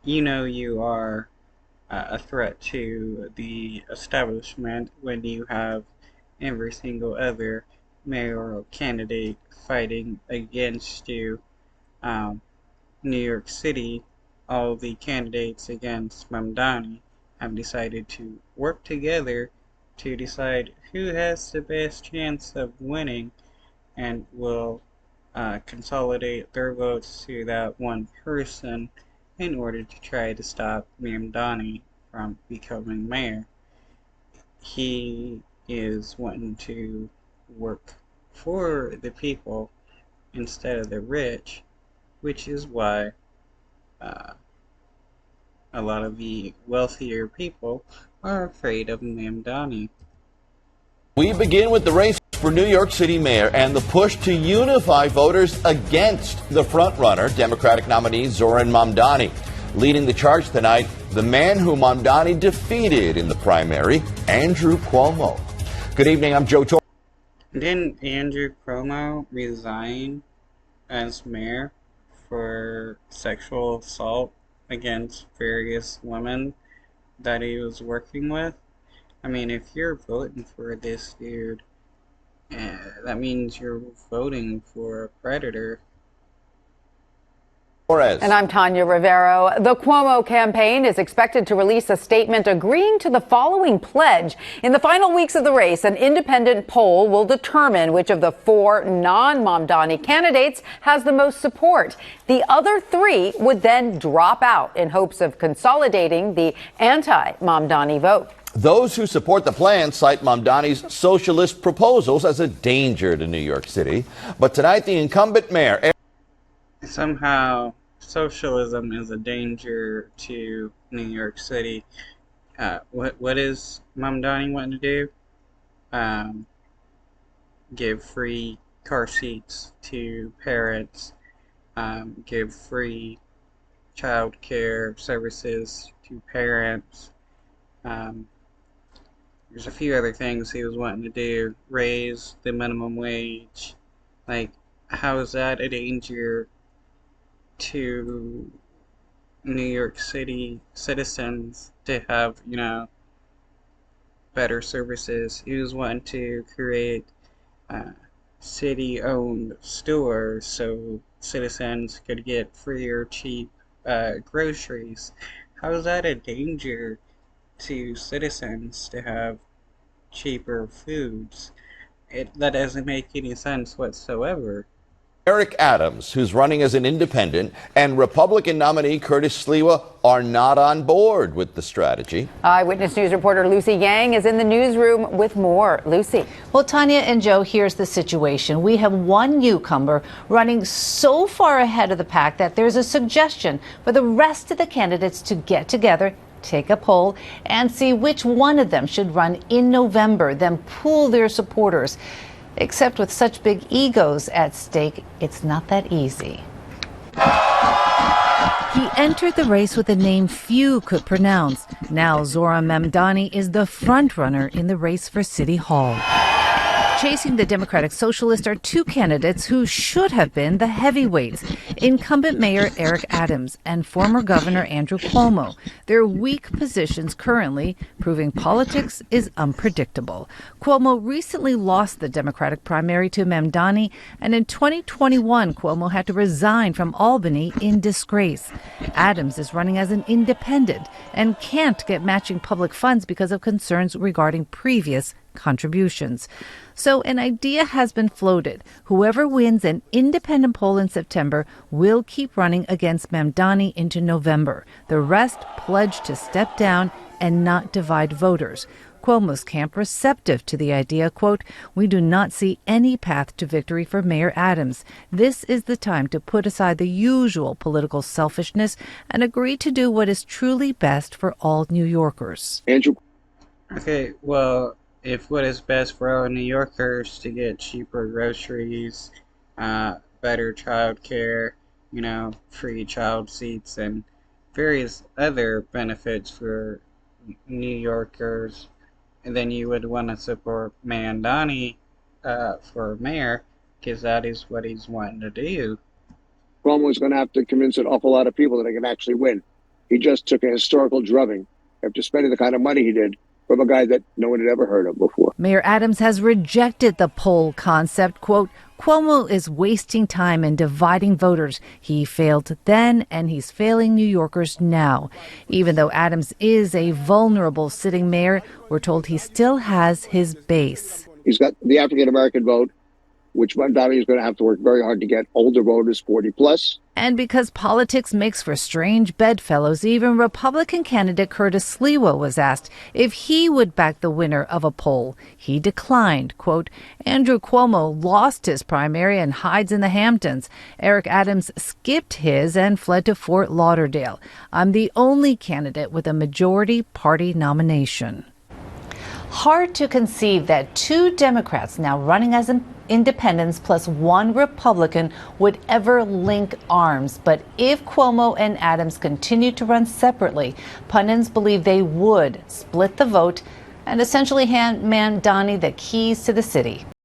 you know you are a threat to the establishment when you have every single other mayoral candidate fighting against you. Um, New York City, all the candidates against Mamdani have decided to work together to decide who has the best chance of winning and will consolidate their votes to that one person in order to try to stop Mamdani from becoming mayor. He is wanting to work for the people instead of the rich, which is why uh, a lot of the wealthier people are afraid of Mamdani. We begin with the race for New York City mayor and the push to unify voters against the frontrunner, Democratic nominee Zoran Mamdani. Leading the charge tonight, the man who Mamdani defeated in the primary, Andrew Cuomo. Good evening, I'm Joe Torre. Didn't Andrew Cuomo resign as mayor for sexual assault against various women that he was working with? I mean, if you're voting for this dude, that means you're voting for a predator. And I'm Tanya Rivero. The Cuomo campaign is expected to release a statement agreeing to the following pledge. In the final weeks of the race, an independent poll will determine which of the four non-Mamdani candidates has the most support. The other three would then drop out in hopes of consolidating the anti-Mamdani vote. Those who support the plan cite Mamdani's socialist proposals as a danger to New York City. But tonight, the incumbent mayor... Somehow, socialism is a danger to New York City. What is Mamdani wanting to do? Give free car seats to parents, give free child care services to parents. There's a few other things he was wanting to do. Raise the minimum wage. Like, how is that a danger to New York City citizens to have, better services? He was wanting to create city-owned stores so citizens could get free or cheap groceries. How is that a danger to citizens to have cheaper foods? That doesn't make any sense whatsoever. Eric Adams, who's running as an independent, and Republican nominee Curtis Sliwa are not on board with the strategy. Eyewitness News reporter Lucy Yang is in the newsroom with more. Lucy. Well, Tanya and Joe, here's the situation. We have one newcomer running so far ahead of the pack that there's a suggestion for the rest of the candidates to get together, take a poll, and see which one of them should run in November, then pool their supporters. Except with such big egos at stake, it's not that easy. He entered the race with a name few could pronounce. Now Zoran Mamdani is the frontrunner in the race for City Hall. Chasing the Democratic Socialist are two candidates who should have been the heavyweights, incumbent Mayor Eric Adams and former Governor Andrew Cuomo. Their weak positions currently proving politics is unpredictable. Cuomo recently lost the Democratic primary to Mamdani, and in 2021, Cuomo had to resign from Albany in disgrace. Adams is running as an independent and can't get matching public funds because of concerns regarding previous contributions. So an idea has been floated. Whoever wins an independent poll in September will keep running against Mamdani into November. The rest pledge to step down and not divide voters. Cuomo's camp receptive to the idea, quote, "We do not see any path to victory for Mayor Adams. This is the time to put aside the usual political selfishness and agree to do what is truly best for all New Yorkers." Andrew. Okay, well, if what is best for all New Yorkers to get cheaper groceries, better child care, free child seats, and various other benefits for New Yorkers, and then you would want to support Mamdani for mayor, because that is what he's wanting to do. Cuomo is going to have to convince an awful lot of people that they can actually win. He just took a historical drubbing after spending the kind of money he did from a guy that no one had ever heard of before. Mayor Adams has rejected the poll concept. Quote, Cuomo is wasting time and dividing voters. He failed then, and he's failing New Yorkers now. Even though Adams is a vulnerable sitting mayor, we're told he still has his base. He's got the African-American vote, which mamdani is going to have to work very hard to get older voters, 40 plus. And because politics makes for strange bedfellows, even Republican candidate Curtis Sliwa was asked if he would back the winner of a poll. He declined. Quote, Andrew Cuomo lost his primary and hides in the Hamptons. Eric Adams skipped his and fled to Fort Lauderdale. I'm the only candidate with a majority party nomination. Hard to conceive that two Democrats now running as independents plus one Republican would ever link arms. But if Cuomo and Adams continue to run separately, pundits believe they would split the vote and essentially hand mamdani the keys to the city.